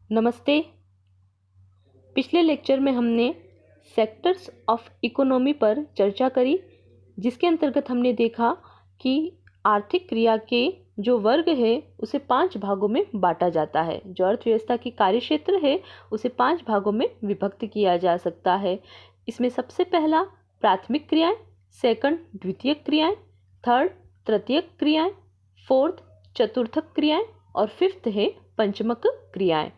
नमस्ते। पिछले लेक्चर में हमने सेक्टर्स ऑफ इकोनॉमी पर चर्चा करी, जिसके अंतर्गत हमने देखा कि आर्थिक क्रिया के जो वर्ग है उसे 5 भागों में बांटा जाता है। जो अर्थव्यवस्था की कार्यक्षेत्र है उसे 5 भागों में विभक्त किया जा सकता है। इसमें सबसे पहला प्राथमिक क्रियाएं, सेकंड द्वितीयक क्रियाएं, थर्ड तृतीयक क्रियाएं, फोर्थ चतुर्थक क्रियाएं और फिफ्थ है पंचमक क्रियाएं।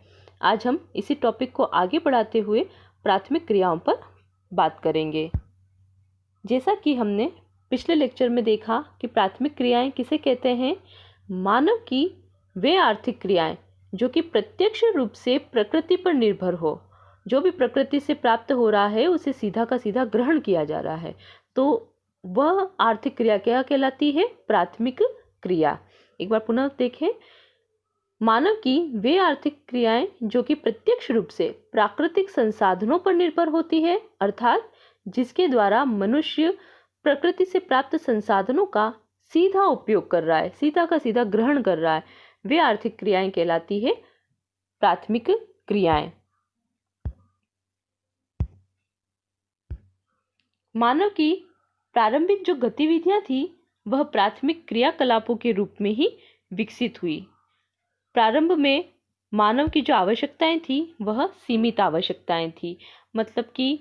आज हम इसी टॉपिक को आगे बढ़ाते हुए प्राथमिक क्रियाओं पर बात करेंगे। जैसा कि हमने पिछले लेक्चर में देखा कि प्राथमिक क्रियाएं किसे कहते हैं। मानव की वे आर्थिक क्रियाएं जो कि प्रत्यक्ष रूप से प्रकृति पर निर्भर हो, जो भी प्रकृति से प्राप्त हो रहा है उसे सीधा का सीधा ग्रहण किया जा रहा है, तो वह आर्थिक क्रिया क्या कहलाती है? प्राथमिक क्रिया। एक बार पुनः देखें, मानव की वे आर्थिक क्रियाएं जो कि प्रत्यक्ष रूप से प्राकृतिक संसाधनों पर निर्भर होती है, अर्थात जिसके द्वारा मनुष्य प्रकृति से प्राप्त संसाधनों का सीधा उपयोग कर रहा है, सीधा का सीधा ग्रहण कर रहा है, वे आर्थिक क्रियाएं कहलाती है प्राथमिक क्रियाएं। मानव की प्रारंभिक जो गतिविधियां थी वह प्राथमिक क्रियाकलापों के रूप में ही विकसित हुई। प्रारंभ में मानव की जो आवश्यकताएं थी वह सीमित आवश्यकताएं थी, मतलब कि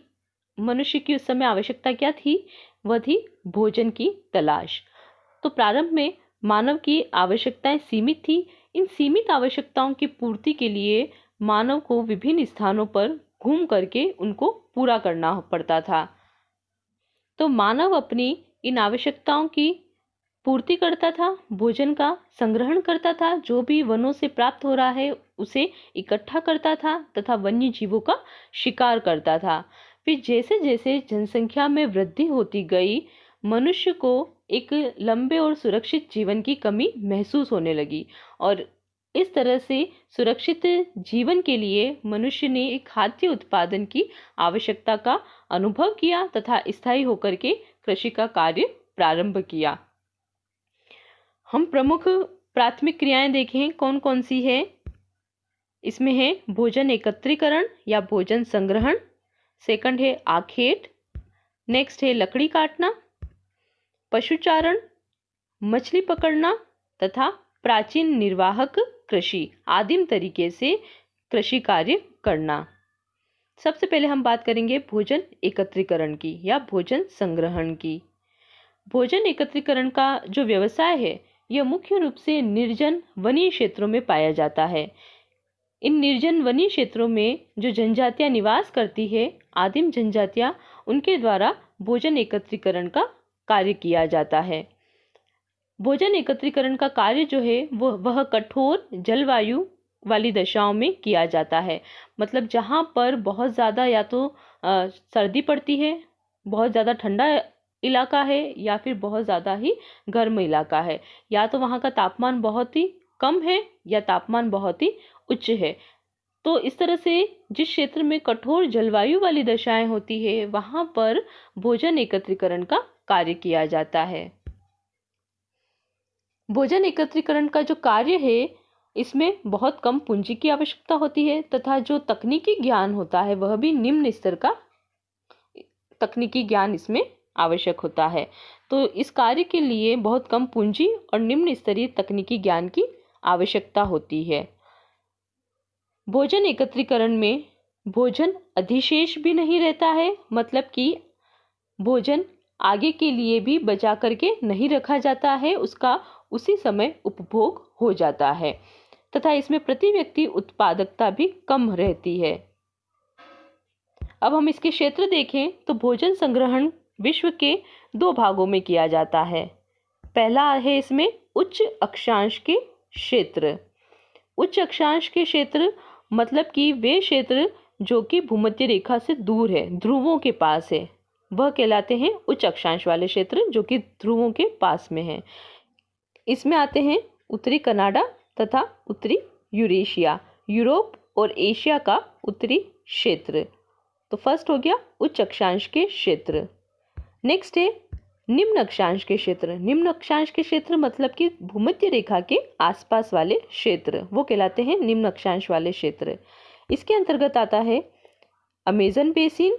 मनुष्य की उस समय आवश्यकता क्या थी? वह थी भोजन की तलाश। तो प्रारंभ में मानव की आवश्यकताएं सीमित थी। इन सीमित आवश्यकताओं की पूर्ति के लिए मानव को विभिन्न स्थानों पर घूम करके उनको पूरा करना पड़ता था। तो मानव अपनी इन आवश्यकताओं की पूर्ति करता था, भोजन का संग्रहण करता था, जो भी वनों से प्राप्त हो रहा है उसे इकट्ठा करता था तथा वन्य जीवों का शिकार करता था। फिर जैसे जैसे जनसंख्या में वृद्धि होती गई, मनुष्य को एक लंबे और सुरक्षित जीवन की कमी महसूस होने लगी और इस तरह से सुरक्षित जीवन के लिए मनुष्य ने एक खाद्य उत्पादन की आवश्यकता का अनुभव किया तथा स्थायी होकर के कृषि का कार्य प्रारंभ किया। हम प्रमुख प्राथमिक क्रियाएं देखें कौन कौन सी है। इसमें है भोजन एकत्रीकरण या भोजन संग्रहण, सेकंड है आखेट, नेक्स्ट है लकड़ी काटना, पशुचारण, मछली पकड़ना तथा प्राचीन निर्वाहक कृषि, आदिम तरीके से कृषि कार्य करना। सबसे पहले हम बात करेंगे भोजन एकत्रीकरण की या भोजन संग्रहण की। भोजन एकत्रीकरण का जो व्यवसाय है यह मुख्य रूप से निर्जन वनीय क्षेत्रों में पाया जाता है। इन निर्जन वनीय क्षेत्रों में जो जनजातियां निवास करती है, आदिम जनजातियां, उनके द्वारा भोजन एकत्रीकरण का कार्य किया जाता है। भोजन एकत्रीकरण का कार्य जो है वह कठोर जलवायु वाली दशाओं में किया जाता है। मतलब जहाँ पर बहुत ज़्यादा या तो सर्दी पड़ती है, बहुत ज़्यादा ठंडा इलाका है या फिर बहुत ज़्यादा ही गर्म इलाका है, या तो वहाँ का तापमान बहुत ही कम है या तापमान बहुत ही उच्च है। तो इस तरह से जिस क्षेत्र में कठोर जलवायु वाली दशाएं होती है वहाँ पर भोजन एकत्रीकरण का कार्य किया जाता है। भोजन एकत्रीकरण का जो कार्य है इसमें बहुत कम पूंजी की आवश्यकता होती है तथा जो तकनीकी ज्ञान होता है वह भी निम्न स्तर का तकनीकी ज्ञान इसमें आवश्यक होता है। तो इस कार्य के लिए बहुत कम पूंजी और निम्न स्तरीय तकनीकी ज्ञान की आवश्यकता होती है। भोजन एकत्रीकरण में भोजन अधिशेष भी नहीं रहता है, मतलब कि भोजन आगे के लिए भी बचा करके नहीं रखा जाता है, उसका उसी समय उपभोग हो जाता है तथा इसमें प्रति व्यक्ति उत्पादकता भी कम रहती है। अब हम इसके क्षेत्र देखें तो भोजन संग्रहण विश्व के 2 भागों में किया जाता है। पहला है इसमें उच्च अक्षांश के क्षेत्र। उच्च अक्षांश के क्षेत्र मतलब कि वे क्षेत्र जो कि भूमध्य रेखा से दूर है, ध्रुवों के पास है, वह कहलाते हैं उच्च अक्षांश वाले क्षेत्र जो कि ध्रुवों के पास में है। इसमें आते हैं उत्तरी कनाडा तथा उत्तरी यूरेशिया, यूरोप और एशिया का उत्तरी क्षेत्र। तो फर्स्ट हो गया उच्च अक्षांश के क्षेत्र। नेक्स्ट है निम्न अक्षांश के क्षेत्र, निम्न अक्षांश के क्षेत्र मतलब कि भूमध्य रेखा के आसपास वाले क्षेत्र, वो कहलाते हैं निम्न अक्षांश वाले क्षेत्र। इसके अंतर्गत आता है अमेजन बेसिन,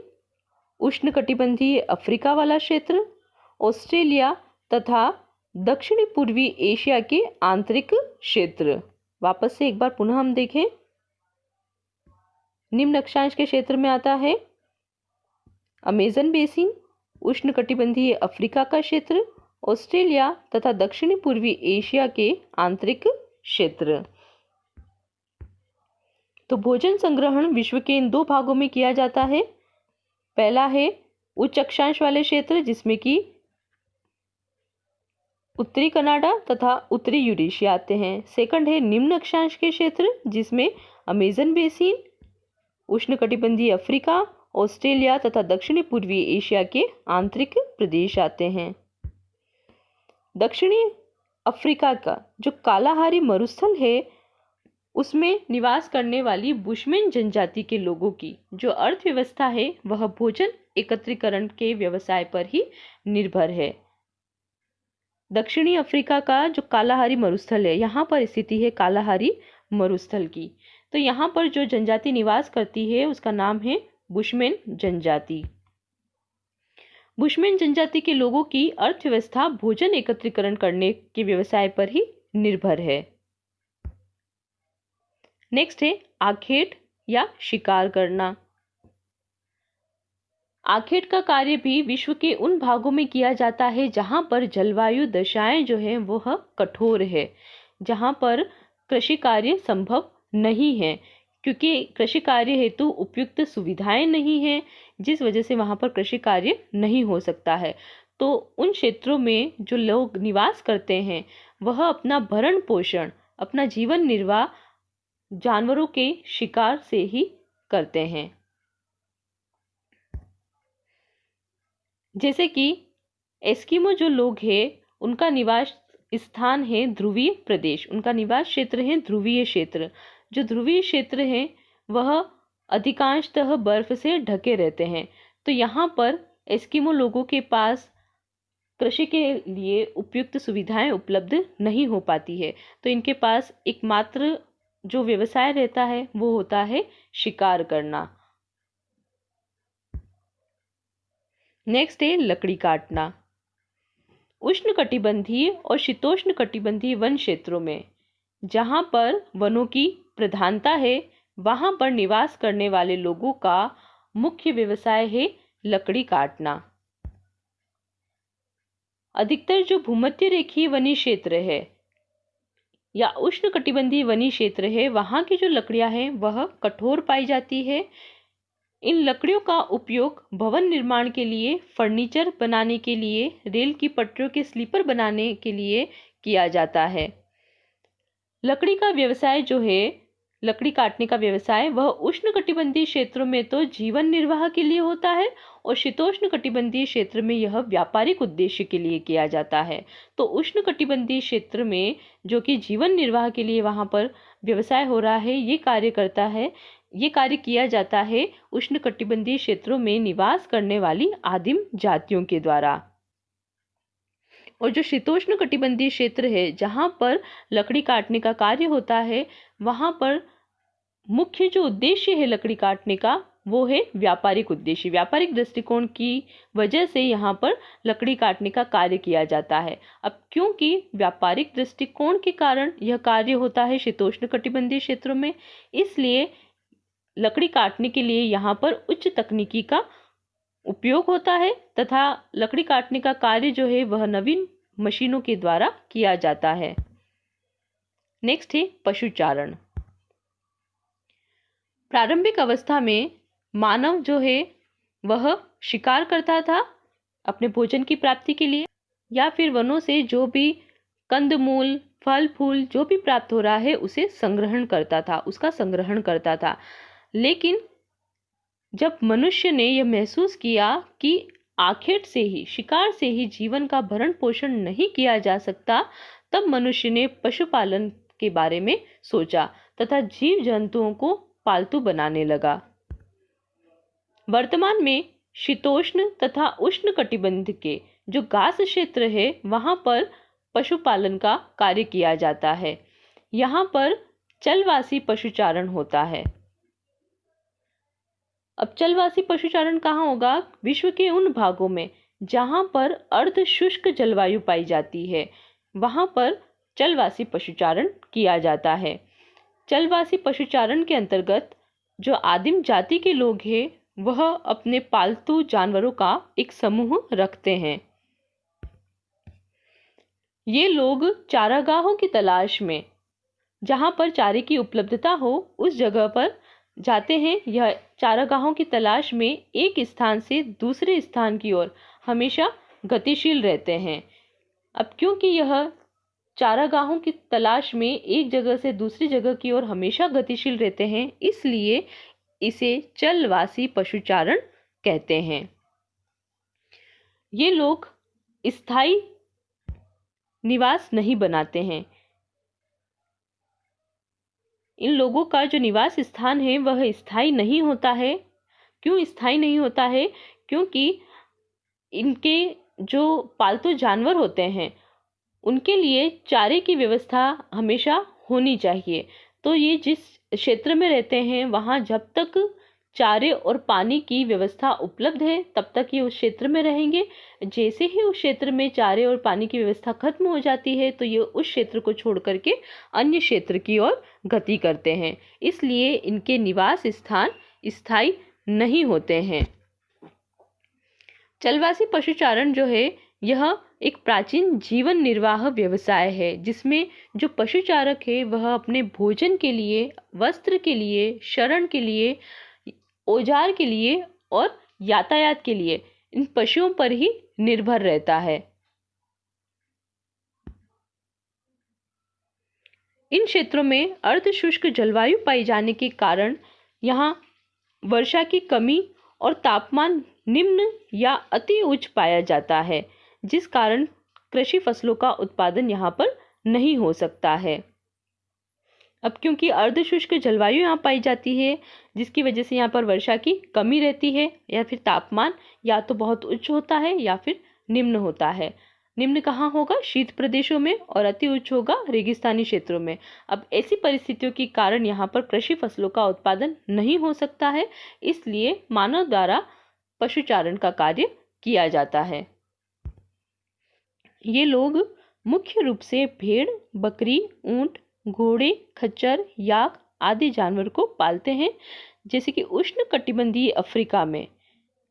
उष्णकटिबंधीय अफ्रीका वाला क्षेत्र, ऑस्ट्रेलिया तथा दक्षिणी पूर्वी एशिया के आंतरिक क्षेत्र। वापस से एक बार पुनः हम देखें, निम्न अक्षांश के क्षेत्र में आता है अमेजन बेसिन, उष्णकटिबंधीय अफ्रीका का क्षेत्र, ऑस्ट्रेलिया तथा दक्षिणी पूर्वी एशिया के आंतरिक क्षेत्र। तो भोजन संग्रहण विश्व के इन दो भागों में किया जाता है। पहला है उच्च अक्षांश वाले क्षेत्र जिसमें कि उत्तरी कनाडा तथा उत्तरी यूरेशिया आते हैं। सेकंड है निम्न अक्षांश के क्षेत्र जिसमें अमेजन बेसिन, उष्णकटिबंधीय अफ्रीका, ऑस्ट्रेलिया तथा दक्षिणी पूर्वी एशिया के आंतरिक प्रदेश आते हैं। दक्षिणी अफ्रीका का जो कालाहारी मरुस्थल है उसमें निवास करने वाली बुशमैन जनजाति के लोगों की जो अर्थव्यवस्था है वह भोजन एकत्रीकरण के व्यवसाय पर ही निर्भर है। दक्षिणी अफ्रीका का जो कालाहारी मरुस्थल है, यहाँ पर स्थिति है कालाहारी मरुस्थल की। तो यहाँ पर जो जनजाति निवास करती है उसका नाम है बुशमैन जनजाति। बुशमैन जनजाति के लोगों की अर्थव्यवस्था भोजन एकत्रीकरण करने के व्यवसाय पर ही निर्भर है। नेक्स्ट है आखेट या शिकार करना। आखेट का कार्य भी विश्व के उन भागों में किया जाता है जहां पर जलवायु दशाएं जो है वह कठोर है, जहां पर कृषि कार्य संभव नहीं है क्योंकि कृषि कार्य हेतु उपयुक्त सुविधाएं नहीं हैं, जिस वजह से वहां पर कृषि कार्य नहीं हो सकता है। तो उन क्षेत्रों में जो लोग निवास करते हैं वह अपना भरण पोषण, अपना जीवन निर्वाह जानवरों के शिकार से ही करते हैं। जैसे कि एस्किमो जो लोग हैं उनका निवास स्थान है ध्रुवीय प्रदेश, उनका निवास क्षेत्र है ध्रुवीय क्षेत्र। जो ध्रुवीय क्षेत्र है वह अधिकांशतः बर्फ से ढके रहते हैं। तो यहाँ पर एस्किमो लोगों के पास कृषि के लिए उपयुक्त सुविधाएं उपलब्ध नहीं हो पाती है, तो इनके पास एकमात्र जो व्यवसाय रहता है वो होता है शिकार करना। नेक्स्ट है लकड़ी काटना। उष्णकटिबंधीय और शीतोष्णकटिबंधीय वन क्षेत्रों में जहां पर वनों की प्रधानता है वहां पर निवास करने वाले लोगों का मुख्य व्यवसाय है लकड़ी काटना। अधिकतर जो भूमध्य रेखीय वनी क्षेत्र है या उष्णकटिबंधीय वनी क्षेत्र है वहां की जो लकड़ियां हैं वह कठोर पाई जाती है। इन लकड़ियों का उपयोग भवन निर्माण के लिए, फर्नीचर बनाने के लिए, रेल की पटरियों के स्लीपर बनाने के लिए किया जाता है। लकड़ी का व्यवसाय जो है, लकड़ी काटने का व्यवसाय, वह उष्णकटिबंधीय क्षेत्रों में तो जीवन निर्वाह के लिए होता है और शीतोष्णकटिबंधीय क्षेत्र में यह व्यापारिक उद्देश्य के लिए किया जाता है। तो उष्णकटिबंधीय क्षेत्र में जो कि जीवन निर्वाह के लिए वहां पर व्यवसाय हो रहा है, ये कार्य किया जाता है उष्णकटिबंधीय क्षेत्रों में निवास करने वाली आदिम जातियों के द्वारा। और जो शीतोष्णकटिबंधीय क्षेत्र है जहां पर लकड़ी काटने का कार्य होता है वहां पर मुख्य जो उद्देश्य है लकड़ी काटने का वो है व्यापारिक उद्देश्य। व्यापारिक दृष्टिकोण की वजह से यहाँ पर लकड़ी काटने का कार्य किया जाता है। अब क्योंकि व्यापारिक दृष्टिकोण के कारण यह कार्य होता है शीतोष्णकटिबंधीय क्षेत्रों में, इसलिए लकड़ी काटने के लिए यहाँ पर उच्च तकनीकी का उपयोग होता है तथा लकड़ी काटने का कार्य जो है वह नवीन मशीनों के द्वारा किया जाता है। नेक्स्ट है पशुचारण। प्रारंभिक अवस्था में मानव जो है वह शिकार करता था अपने भोजन की प्राप्ति के लिए, या फिर वनों से जो भी कंदमूल, फल फूल जो भी प्राप्त हो रहा है उसे संग्रहण करता था, उसका संग्रहण करता था। लेकिन जब मनुष्य ने यह महसूस किया कि आखेट से ही, शिकार से ही जीवन का भरण पोषण नहीं किया जा सकता, तब मनुष्य ने पशुपालन के बारे में सोचा तथा जीव जंतुओं को पालतू बनाने लगा। वर्तमान में शीतोष्ण तथा उष्ण कटिबंध के जो घास क्षेत्र है वहाँ पर पशुपालन का कार्य किया जाता है। यहाँ पर चलवासी पशुचारण होता है। अब चलवासी पशुचारण कहाँ होगा? विश्व के उन भागों में जहाँ पर अर्ध शुष्क जलवायु पाई जाती है, वहाँ पर चलवासी पशुचारण किया जाता है। चलवासी पशुचारण के अंतर्गत जो आदिम जाति के लोग हैं वह अपने पालतू जानवरों का एक समूह रखते हैं। ये लोग चारागाहों की तलाश में, जहाँ पर चारे की उपलब्धता हो उस जगह पर जाते हैं। यह चारागाहों की तलाश में एक स्थान से दूसरे स्थान की ओर हमेशा गतिशील रहते हैं। अब क्योंकि यह चारागाहों की तलाश में एक जगह से दूसरी जगह की ओर हमेशा गतिशील रहते हैं, इसलिए इसे चलवासी पशुचारण कहते हैं। ये लोग स्थायी निवास नहीं बनाते हैं। इन लोगों का जो निवास स्थान है वह स्थायी नहीं होता है। क्यों स्थायी नहीं होता है? क्योंकि इनके जो पालतू जानवर होते हैं उनके लिए चारे की व्यवस्था हमेशा होनी चाहिए। तो ये जिस क्षेत्र में रहते हैं वहाँ जब तक चारे और पानी की व्यवस्था उपलब्ध है तब तक ये उस क्षेत्र में रहेंगे। जैसे ही उस क्षेत्र में चारे और पानी की व्यवस्था खत्म हो जाती है तो ये उस क्षेत्र को छोड़ करके अन्य क्षेत्र की ओर गति करते हैं। इसलिए इनके निवास स्थान स्थायी नहीं होते हैं। चलवासी पशुचारण जो है यह एक प्राचीन जीवन निर्वाह व्यवसाय है, जिसमें जो पशुचारक है वह अपने भोजन के लिए, वस्त्र के लिए, शरण के लिए, औजार के लिए और यातायात के लिए इन पशुओं पर ही निर्भर रहता है। इन क्षेत्रों में अर्धशुष्क जलवायु पाई जाने के कारण यहाँ वर्षा की कमी और तापमान निम्न या अति उच्च पाया जाता है, जिस कारण कृषि फसलों का उत्पादन यहाँ पर नहीं हो सकता है। अब क्योंकि अर्धशुष्क जलवायु यहाँ पाई जाती है, जिसकी वजह से यहाँ पर वर्षा की कमी रहती है या फिर तापमान या तो बहुत उच्च होता है या फिर निम्न होता है। निम्न कहाँ होगा? शीत प्रदेशों में, और अति उच्च होगा रेगिस्तानी क्षेत्रों में। अब ऐसी परिस्थितियों के कारण यहाँ पर कृषि फसलों का उत्पादन नहीं हो सकता है, इसलिए मानव द्वारा पशुचारण का कार्य किया जाता है। ये लोग मुख्य रूप से भेड़, बकरी, ऊंट, घोड़े, खच्चर, याक आदि जानवर को पालते हैं। जैसे कि उष्णकटिबंधीय अफ्रीका में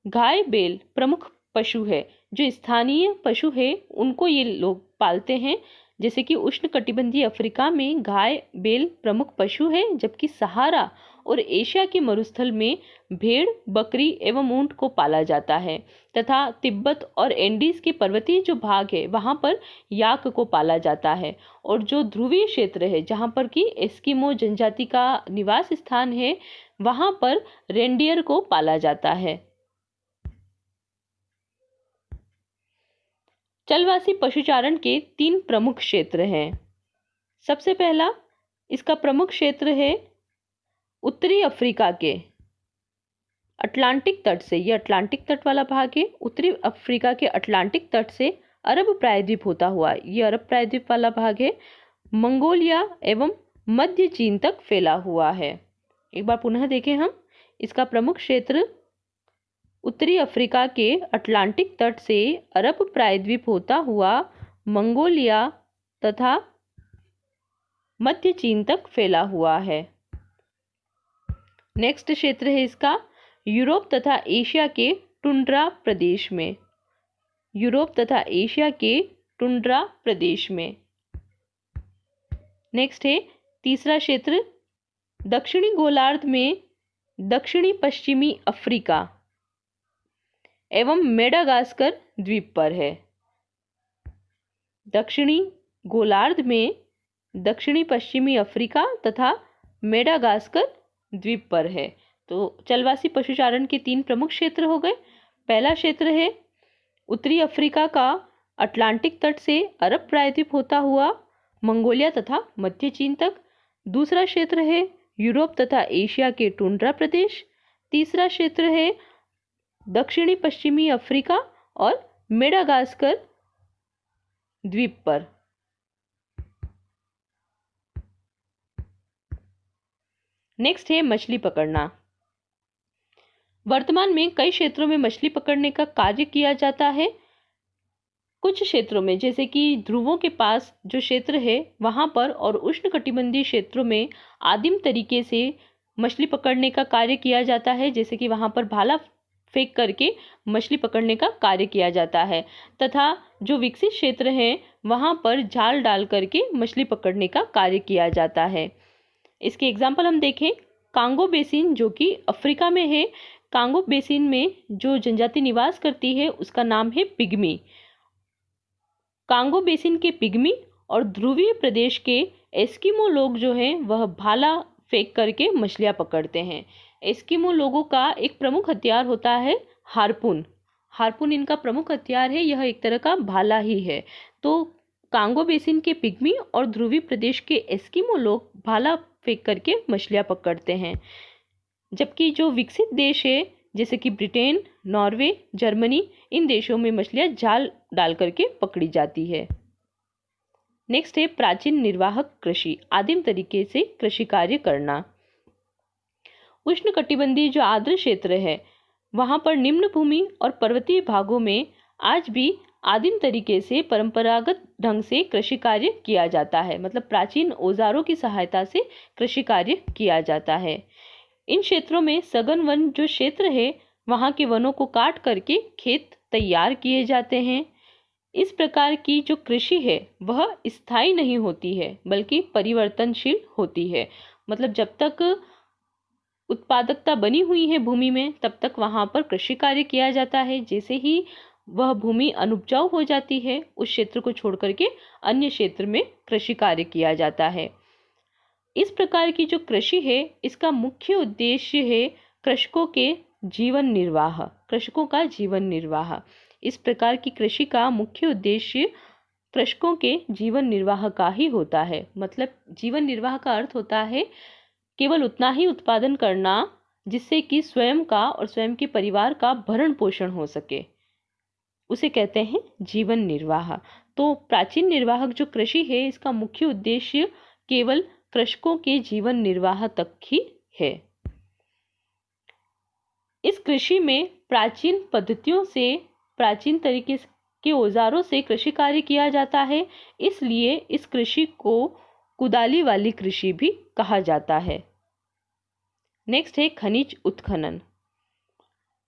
गाय, बैल प्रमुख पशु है। जो स्थानीय पशु है उनको ये लोग पालते हैं। जैसे कि उष्णकटिबंधीय अफ्रीका में गाय, बैल प्रमुख पशु है, जबकि सहारा और एशिया के मरुस्थल में भेड़, बकरी एवं ऊंट को पाला जाता है, तथा तिब्बत और एंडीज के पर्वतीय जो भाग है वहाँ पर याक को पाला जाता है। और जो ध्रुवीय क्षेत्र है जहाँ पर कि एस्किमो जनजाति का निवास स्थान है वहाँ पर रेंडियर को पाला जाता है। चलवासी पशुचारण के 3 प्रमुख क्षेत्र हैं। सबसे पहला इसका प्रमुख क्षेत्र है उत्तरी अफ्रीका के अटलांटिक तट से, ये अटलांटिक तट वाला भाग है। उत्तरी अफ्रीका के अटलांटिक तट से अरब प्रायद्वीप होता हुआ, ये अरब प्रायद्वीप वाला भाग है, मंगोलिया एवं मध्य चीन तक फैला हुआ है। एक बार पुनः देखें हम, इसका प्रमुख क्षेत्र उत्तरी अफ्रीका के अटलांटिक तट से अरब प्रायद्वीप होता हुआ मंगोलिया तथा मध्य चीन तक फैला हुआ है। नेक्स्ट क्षेत्र है इसका यूरोप तथा एशिया के टुंड्रा प्रदेश में, यूरोप तथा एशिया के टुंड्रा प्रदेश में। नेक्स्ट है तीसरा क्षेत्र दक्षिणी गोलार्ध में दक्षिणी पश्चिमी अफ्रीका एवं मेडागास्कर द्वीप पर है। दक्षिणी गोलार्ध में दक्षिणी पश्चिमी अफ्रीका तथा मेडागास्कर द्वीप पर है। तो चलवासी पशुचारण के 3 प्रमुख क्षेत्र हो गए। पहला क्षेत्र है उत्तरी अफ्रीका का अटलांटिक तट से अरब प्रायद्वीप होता हुआ मंगोलिया तथा मध्य चीन तक। दूसरा क्षेत्र है यूरोप तथा एशिया के टुंड्रा प्रदेश। तीसरा क्षेत्र है दक्षिणी पश्चिमी अफ्रीका और मेडागास्कर द्वीप पर। नेक्स्ट है मछली पकड़ना। वर्तमान में कई क्षेत्रों में मछली पकड़ने का कार्य किया जाता है। कुछ क्षेत्रों में जैसे कि ध्रुवों के पास जो क्षेत्र है वहां पर और उष्णकटिबंधीय क्षेत्रों में आदिम तरीके से मछली पकड़ने का कार्य किया जाता है, जैसे कि वहां पर भाला फेंक करके मछली पकड़ने का कार्य किया जाता है, तथा जो विकसित क्षेत्र हैं वहां पर जाल डाल करके मछली पकड़ने का कार्य किया जाता है। इसके एग्जाम्पल हम देखें, कांगो बेसिन जो कि अफ्रीका में है। कांगो बेसिन में जो जनजाति निवास करती है उसका नाम है पिग्मी। कांगो बेसिन के पिग्मी और ध्रुवीय प्रदेश के एस्किमो लोग जो हैं वह भाला फेंक करके मछलियां पकड़ते हैं। एस्किमो लोगों का एक प्रमुख हथियार होता है हार्पून। हार्पून इनका प्रमुख हथियार है, यह एक तरह का भाला ही है। तो कांगो बेसिन के पिग्मी और ध्रुवीय प्रदेश के एस्किमो लोग भाला फेंक करके मछलियां पकड़ते हैं, जबकि जो विकसित देश है जैसे कि ब्रिटेन, नॉर्वे, जर्मनी, इन देशों में मछलियां जाल डाल करके पकड़ी जाती है। नेक्स्ट है प्राचीन निर्वाहक कृषि, आदिम तरीके से कृषि कार्य करना। उष्णकटिबंधीय जो आर्द्र क्षेत्र है वहां पर निम्न भूमि और पर्वतीय भागों में आज भी आदिम तरीके से परंपरागत ढंग से कृषि कार्य किया जाता है, मतलब प्राचीन औजारों की सहायता से कृषि कार्य किया जाता है। इन क्षेत्रों में सघन वन जो क्षेत्र है वहां के वनों को काट करके खेत तैयार किए जाते हैं। इस प्रकार की जो कृषि है वह स्थायी नहीं होती है बल्कि परिवर्तनशील होती है, मतलब जब तक उत्पादकता बनी हुई है भूमि में तब तक वहां पर कृषि कार्य किया जाता है। जैसे ही वह भूमि अनुपजाऊ हो जाती है उस क्षेत्र को छोड़ करके अन्य क्षेत्र में कृषि कार्य किया जाता है। इस प्रकार की जो कृषि है इसका मुख्य उद्देश्य है कृषकों के जीवन निर्वाह, कृषकों का जीवन निर्वाह। इस प्रकार की कृषि का मुख्य उद्देश्य कृषकों के जीवन निर्वाह का ही होता है। मतलब जीवन निर्वाह का अर्थ होता है केवल उतना ही उत्पादन करना जिससे कि स्वयं का और स्वयं के परिवार का भरण पोषण हो सके, उसे कहते हैं जीवन निर्वाह। तो प्राचीन निर्वाहक जो कृषि है इसका मुख्य उद्देश्य केवल कृषकों के जीवन निर्वाह तक ही है। इस कृषि में प्राचीन पद्धतियों से, प्राचीन तरीके के औजारों से कृषि कार्य किया जाता है, इसलिए इस कृषि को कुदाली वाली कृषि भी कहा जाता है। नेक्स्ट है खनिज उत्खनन।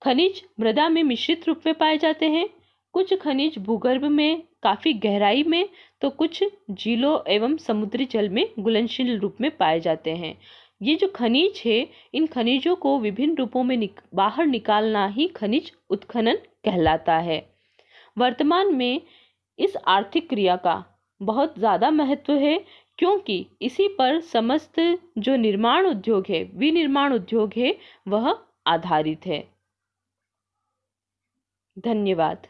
खनिज मृदा में मिश्रित रूप में पाए जाते हैं। कुछ खनिज भूगर्भ में काफी गहराई में तो कुछ झीलों एवं समुद्री जल में घुलनशील रूप में पाए जाते हैं। ये जो खनिज है इन खनिजों को विभिन्न रूपों में बाहर निकालना ही खनिज उत्खनन कहलाता है। वर्तमान में इस आर्थिक क्रिया का बहुत ज़्यादा महत्व है क्योंकि इसी पर समस्त जो निर्माण उद्योग है, विनिर्माण उद्योग है, वह आधारित है। धन्यवाद।